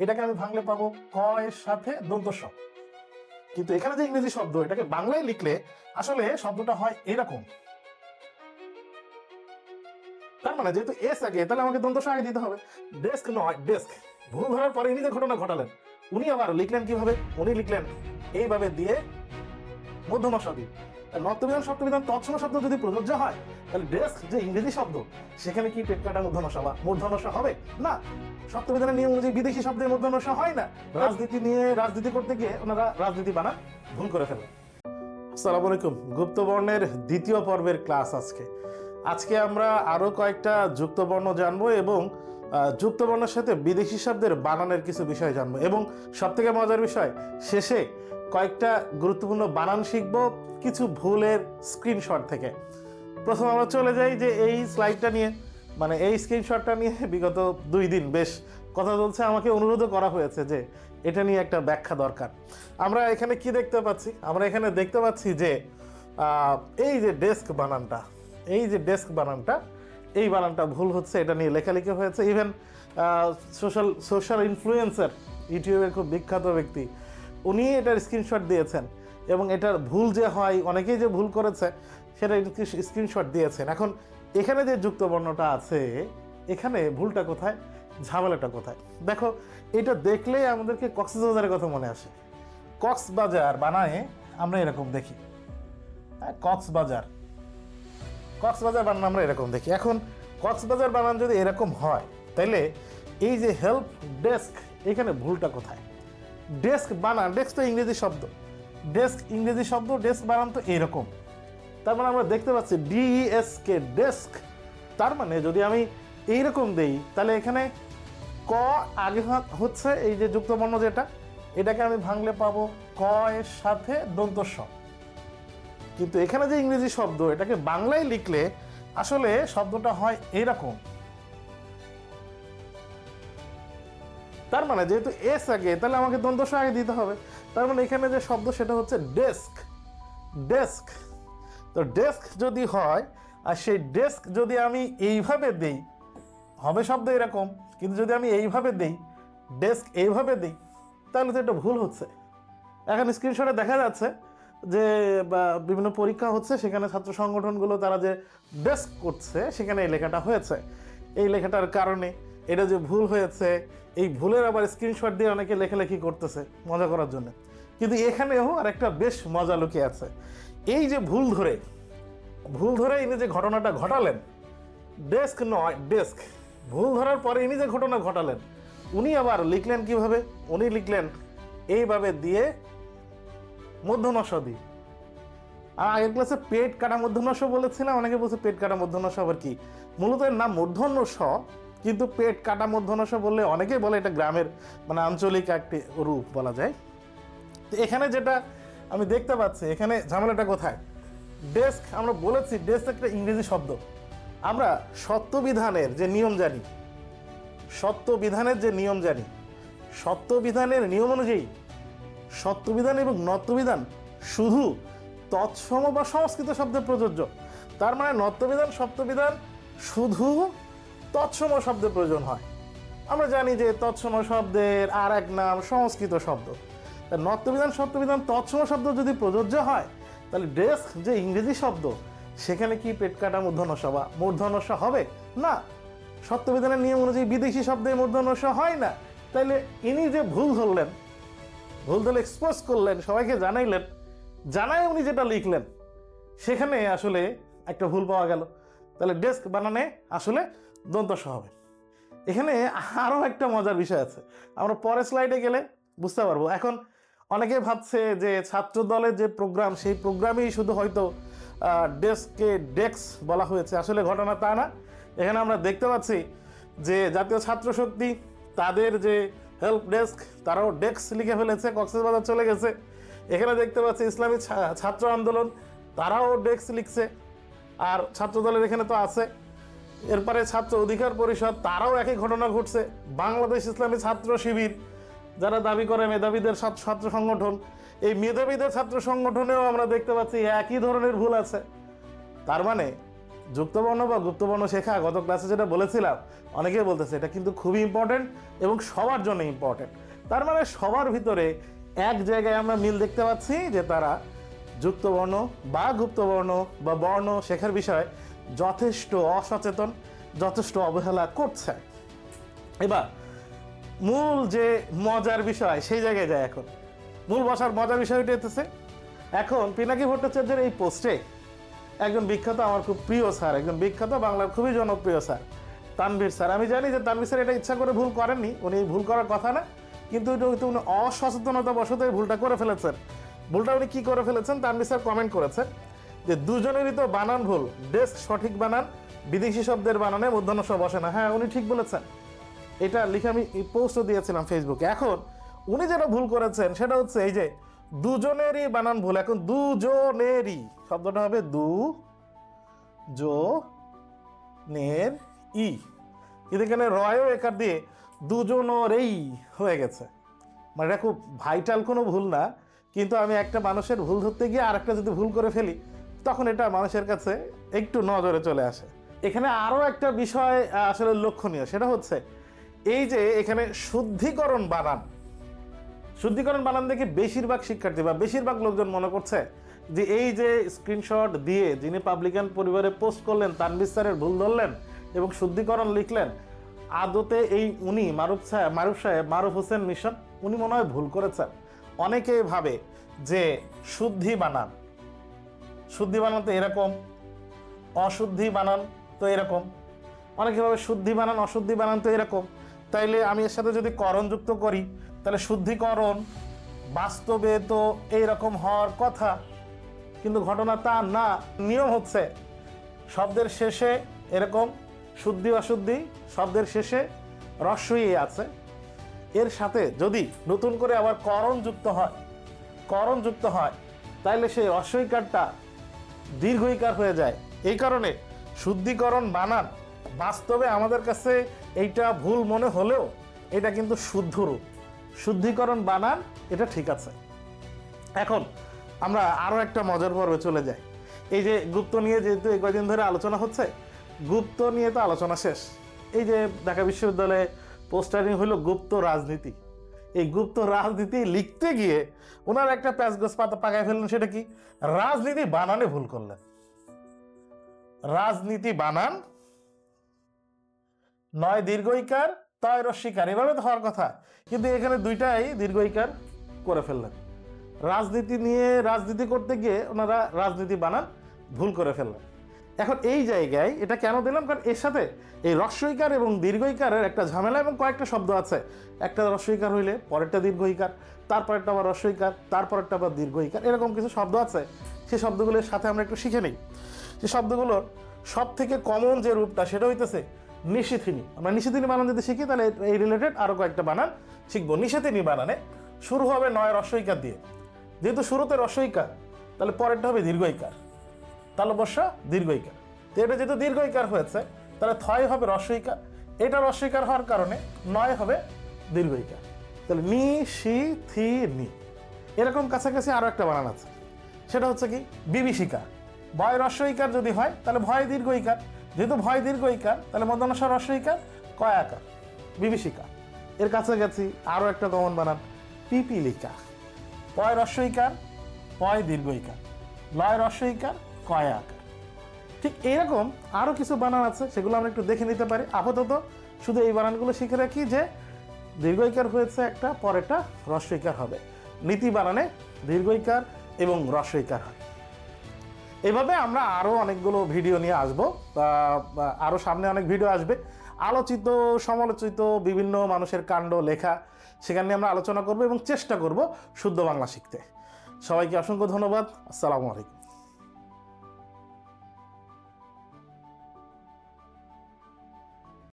এটাকে আমি ভাঙলে পাবো ক এর সাথে দন্ত স। কিন্তু এখানে যে ইংরেজি শব্দ, এটাকে বাংলায় লিখলে আসলে শব্দটা হয় এরকম। তার মানে যেহেতু এস আগে, তাহলে আমাকে দন্ত স আগে দিতে হবে। ডেস্ক নয় ডেস্ক। ভুল ধরার পরে ইনি যে ঘটনা ঘটালেন, উনি আবার লিখলেন কিভাবে? উনি লিখলেন এইভাবে দিয়ে মধ্যম স দিয়ে। নর্তবিধান সপ্তবিধান তৎসম শব্দ যদি প্রযোজ্য হয়, তাহলে ডেস্ক যে ইংরেজি শব্দ, সেখানে কি পেট কাটা মূর্ধন্য স বা মূর্ধন্য স হবে না। সপ্তবিধানের নিয়ম অনুযায়ী বিদেশি শব্দের মূর্ধন্য স হয় না। রাজনীতি নিয়ে রাজনীতি করতে গিয়ে ওনারা রাজনীতি বানান ভুল করে ফেলেন। আসসালামু আলাইকুম। গুপ্তবর্ণের দ্বিতীয় পর্বের ক্লাস আজকে আমরা আরো কয়েকটা যুক্তবর্ণ জানবো এবং যুক্তবর্ণের সাথে বিদেশি শব্দের বানানের কিছু বিষয় জানবো, এবং সবথেকে মজার বিষয় শেষে কয়েকটা গুরুত্বপূর্ণ বানান শিখবো কিছু ভুলের স্ক্রিনশট থেকে। প্রথম আমরা চলে যাই যে এই স্লাইডটা নিয়ে, মানে এই স্ক্রিনশটটা নিয়ে বিগত 2 দিন বেশ কথা চলছে। আমাকে অনুরোধও করা হয়েছে যে এটা নিয়ে একটা ব্যাখ্যা দরকার। আমরা এখানে কি দেখতে পাচ্ছি? আমরা এখানে দেখতে পাচ্ছি যে এই যে ডেস্ক বানানটা, এই বানানটা ভুল হচ্ছে। এটা নিয়ে লেখালেখি হয়েছে। ইভেন সোশ্যাল ইনফ্লুয়েন্সার, ইউটিউবের খুব বিখ্যাত ব্যক্তি, উনি এটার স্ক্রিনশট দিয়েছেন, এবং এটার ভুল যে হয়, অনেকেই যে ভুল করেছে সেটা স্ক্রিনশট দিয়েছেন। এখন এখানে যে যুক্তবর্ণটা আছে, এখানে ভুলটা কোথায়, ঝামেলাটা কোথায়? দেখো, এটা দেখলেই আমাদেরকে কক্সবাজারের কথা মনে আসে। কক্সবাজার বানায় আমরা এরকম দেখি, কক্সবাজার বানান আমরা এরকম দেখি। এখন কক্সবাজার বানান যদি এরকম হয়, তাহলে এই যে হেল্প ডেস্ক, এখানে ভুলটা কোথায়? ডেস্ক বানান, ডেস্ক তো ইংরেজি শব্দ, ডেস্ক বানান তো এরকম। তার মানে আমরা দেখতে পাচ্ছি DESK ডেস্ক। তার মানে যদি আমি এইরকম দেই, তাহলে এখানে ক আগে হচ্ছে এই যে যুক্তবর্ণ যেটা, এটাকে আমি ভাঙলে পাবো ক এর সাথে দন্ত স। কিন্তু এখানে যে ইংরেজি শব্দ, এটাকে বাংলায় লিখলে আসলে শব্দটা হয় এরকম। তার মানে যেহেতু এস আগে, তাহলে আমাকে দন্ত স আগে দিতে হবে। তার মানে এখানে যে শব্দ সেটা হচ্ছে ডেস্ক। তো ডেস্ক যদি হয়, আর সেই ডেস্ক যদি আমি এইভাবে দেই, হবে শব্দ এরকম। কিন্তু যদি আমি এইভাবে দেই, ডেস্ক এইভাবে দেই, তাহলে তো এটা ভুল হচ্ছে। এখন স্ক্রিনশটে দেখা যাচ্ছে যে বিভিন্ন পরীক্ষা হচ্ছে, সেখানে ছাত্র সংগঠনগুলো তারা যে ডেস্ক করছে, সেখানে এই লেখাটা হয়েছে। এই লেখাটার কারণে এটা যে ভুল হয়েছে, এই ভুলের আবার স্ক্রিনশট দিয়ে অনেকে লেখালেখি করতেছে মজা করার জন্য। কিন্তু এখানেও আর একটা বেশ মজা লুকিয়ে আছে। এই যে ভুল ধরে ইনি যে ঘটনাটা ঘটালেন, ডেস্ক নয় ডেস্ক, ভুল ধরার পরে ইনি যে ঘটনা ঘটালেন, উনি আবার লিখলেন কিভাবে? উনি লিখলেন এইভাবে দিয়ে মূর্ধন্য স দিয়ে। আর আগের ক্লাসে পেট কাটা মূর্ধন্য স বলেছিলাম, অনেকে বলছে পেট কাটা মূর্ধন্য স আবার কি? মূলত এর নাম মূর্ধন্য স, কিন্তু পেট কাটা মূর্ধন্য স বললে অনেকেই বলে এটা গ্রামের মানে আঞ্চলিক একটি রূপ বলা যায়। তো এখানে যেটা আমি দেখতে পাচ্ছি, এখানে ঝামেলাটা কোথায়? ডেস্ক, আমরা বলেছি ডেস্ক একটা ইংরেজি শব্দ। আমরা সত্যবিধানের যে নিয়ম জানি, সত্যবিধানের নিয়ম অনুযায়ী সত্যবিধান এবং নত্যবিধান শুধু তৎসম বা সংস্কৃত শব্দে প্রযোজ্য। তার মানে নত্যবিধান সত্যবিধান শুধু তৎসম শব্দে প্রয়োজন হয়। আমরা জানি যে তৎসম শব্দের আর এক নাম সংস্কৃত শব্দ। নত্যবিধান সত্যবিধান তৎসম শব্দ যদি প্রযোজ্য হয়, তাহলে ডেস্ক যে ইংরেজি শব্দ, সেখানে কি পেট কাটা মূর্ধন্য স বা মূর্ধন্য স হবে না। সত্যবিধানের নিয়ম অনুযায়ী বিদেশি শব্দে মূর্ধন্য স হয় না। তাইলে ইনি যে ভুল ধরলে এক্সপোজ করলেন, সবাইকে জানাই উনি যেটা লিখলেন, সেখানে আসলে একটা ভুল পাওয়া গেল। তাহলে ডেস্ক বানানে আসলে দন্ত স হবে। এখানে আরও একটা মজার বিষয় আছে, আমরা পরের স্লাইডে গেলে বুঝতে পারবো। এখন অনেকে ভাবছে যে ছাত্র দলের যে প্রোগ্রাম, সেই প্রোগ্রামেই শুধু হয়তো ডেস্ককে ডেস্ক বলা হয়েছে। আসলে ঘটনা তা না। এখানে আমরা দেখতে পাচ্ছি যে জাতীয় ছাত্র শক্তি, তাদের যে হেল্প ডেস্ক, তারাও ডেস্ক লিখে ফেলেছে, কক্সবাজার চলে গেছে। এখানে দেখতে পাচ্ছি ইসলামী ছাত্র আন্দোলন, তারাও ডেস্ক লিখছে, আর ছাত্র দলের এখানে তো আছে। এরপরে ছাত্র অধিকার পরিষদ, তারাও একই ঘটনা ঘটছে। বাংলাদেশ ইসলামী ছাত্র শিবির, যারা দাবি করে মেধাবীদের ছাত্র সংগঠন, এই মেধাবীদের ছাত্র সংগঠনেও আমরা দেখতে পাচ্ছি একই ধরনের ভুল আছে। তার মানে যুক্তবর্ণ বা গুপ্তবর্ণ শেখা গত ক্লাসে যেটা বলেছিলাম, অনেকেই বলতেছে এটা কিন্তু খুবই ইম্পর্টেন্ট এবং সবার জন্য ইম্পর্টেন্ট। তার মানে সবার ভিতরে এক জায়গায় আমরা মিল দেখতে পাচ্ছি যে তারা যুক্তবর্ণ বা গুপ্তবর্ণ বা বর্ণ শেখার বিষয়ে যথেষ্ট অসচেতন, যথেষ্ট অবহেলা করছে। এবার মূল যে মজার বিষয় সেই জায়গায় যায়। এখন মূল বসার মজার বিষয়টি হতেছে, এখন পিনাকি ভট্টাচার্যের এই পোস্টে একজন বিখ্যাত, আমার খুব প্রিয় স্যার, একজন বিখ্যাত বাংলার খুবই জনপ্রিয় স্যার তানভীর স্যার। আমি জানি যে তানভীর স্যার এটা ইচ্ছা করে ভুল করেননি, উনি ভুল করার কথা না, কিন্তু এটা হয়তো উনি অসচেতনতা বশত এই ভুলটা করে ফেলেছেন। ভুলটা উনি কী করে ফেলেছেন, তানভীর স্যার কমেন্ট করেছেন যে দুজনেরই তো বানান ভুল, ডেস্ক সঠিক বানান, বিদেশি শব্দের বানানে মূর্ধন্য ষ বসে না। হ্যাঁ, উনি ঠিক বলেছেন, এটা লিখে আমি পোস্টও দিয়েছিলাম ফেসবুকে। এখন উনি যেটা ভুল করেছেন সেটা হচ্ছে এই যে দুজনেরই বানান ভুল। এখন দুজনেরই শব্দটা হবে নের ই, কিন্তু এখানে রয়ও একার দিয়ে দুজনেরই হয়ে গেছে। মানে এটা খুব ভাইটাল কোনো ভুল না, কিন্তু আমি একটা মানুষের ভুল ধরতে গিয়ে আরেকটা যদি ভুল করে ফেলি তখন এটা মানুষের কাছে একটু নজরে চলে আসে। এখানে আরও একটা বিষয় আসলে লক্ষণীয়, সেটা হচ্ছে এই যে এখানে শুদ্ধিকরণ বানান দেখে বেশিরভাগ শিক্ষার্থী বা বেশিরভাগ লোকজন মনে করছে যে এই যে স্ক্রিনশট দিয়ে যিনি পাবলিকান পরিবারে পোস্ট করলেন তানভীর স্যারের ভুল ধরলেন এবং শুদ্ধিকরণ লিখলেন, আদতে এই উনি মারুফ হোসেন মিশন উনি মনে হয় ভুল করেছেন। অনেকেই ভাবে যে শুদ্ধি বানান তো এরকম, অশুদ্ধি বানান তো এরকম, অনেকে ভাবে শুদ্ধি বানান অশুদ্ধি বানান তো এরকম, তাইলে আমি এর সাথে যদি করণ যুক্ত করি তাহলে শুদ্ধিকরণ বাস্তবে তো এইরকম হওয়ার কথা, কিন্তু ঘটনা তা না। নিয়ম হচ্ছে শব্দের শেষে এরকম শুদ্ধি অশুদ্ধি, শব্দের শেষে রস্বই আছে, এর সাথে যদি নতুন করে আবার করণ যুক্ত হয় তাইলে সেই রস্বইকারটা দীর্ঘইকার হয়ে যায়। এই কারণে শুদ্ধিকরণ বানান বাস্তবে আমাদের কাছে এইটা ভুল মনে হলেও এটা কিন্তু শুদ্ধ রূপ। শুদ্ধিকরণ বানান এটা ঠিক আছে। এখন আমরা আরও একটা মজার পর্বে চলে যাই। এই যে গুপ্ত নিয়ে যেহেতু এই কয়দিন ধরে আলোচনা হচ্ছে, গুপ্ত নিয়ে তো আলোচনা শেষ। এই যে ঢাকা বিশ্ববিদ্যালয়ে পোস্টারিং হলো গুপ্ত রাজনীতি, এই গুপ্ত রাজনীতি লিখতে গিয়ে ওনার একটা প্যাচগোছ পাকায় ফেললেন। সেটা কি? রাজনীতি বানানে ভুল করলেন। রাজনীতি বানান নয় দীর্ঘইকার তয় রস্বইকার, এভাবে তো হওয়ার কথা, কিন্তু এখানে দুইটাই দীর্ঘইকার করে ফেললেন। রাজনীতি করতে গিয়ে ওনারা রাজনীতি বানান ভুল করে ফেললেন। এখন এই জায়গায় এটা কেন দিলাম, কারণ এর সাথে এই রস্বইকার এবং দীর্ঘইকারের একটা ঝামেলা এবং কয়েকটা শব্দ আছে। একটা রস্বইকার হইলে পরেরটা দীর্ঘইকার, তারপরেরটা আবার রস্বইকার, তারপরেরটা আবার দীর্ঘইকার, এরকম কিছু শব্দ আছে। সেই শব্দগুলোর সাথে আমরা একটু শিখে নিই। সেই শব্দগুলোর সব থেকে কমন যে রূপটা সেটা হইতেছে নিশিথিনী। আমরা নিশিথিনী বানান যদি শিখি তাহলে এই রিলেটেড আরও কয়েকটা বানান শিখবো। নিশিথিনী বানানে শুরু হবে নয় রস্বইকার দিয়ে, যেহেতু শুরুতে রস্বইকার তাহলে পরেরটা হবে দীর্ঘইকার, তালব্য দীর্ঘইকার। তো এটা যেহেতু দীর্ঘইকার হয়েছে তাহলে থয় হবে রস্বইকার, এটা রস্বইকার হওয়ার কারণে নয় হবে দীর্ঘইকার। তাহলে নি শি থি নি। এরকম কাছাকাছি আরও একটা বানান আছে, সেটা হচ্ছে কি বিভীষিকা। ভয় রস্বইকার যদি হয় তাহলে ভয় দীর্ঘইকার, যেহেতু ভয় দীর্ঘইকার তাহলে মধ্যাহ্ন রস্বইকার কয়াকার, বিভীষিকা। এর কাছাকাছি আরও একটা কমন বানান পিপিলিকা। পয় রস্বইকার, পয় দীর্ঘইকার, লয় রস্বইকার, কয় আকার। ঠিক এইরকম আরও কিছু বানান আছে, সেগুলো আমরা একটু দেখে নিতে পারি। আপাতত শুধু এই বানানগুলো শিখে রাখি যে দীর্ঘইকার হয়েছে একটা, পরেরটা রস্বইকার হবে। নীতি বানানে দীর্ঘইকার এবং রস্বইকার হয়। এইভাবে আমরা আরও অনেকগুলো ভিডিও নিয়ে আসবো, আরও সামনে অনেক ভিডিও আসবে, আলোচিত সমালোচিত বিভিন্ন মানুষের কাণ্ড লেখা, সেখানে আমরা আলোচনা করব এবং চেষ্টা করব শুদ্ধ বাংলা শিখতে। সবাইকে অসংখ্য ধন্যবাদ। আসসালামু আলাইকুম।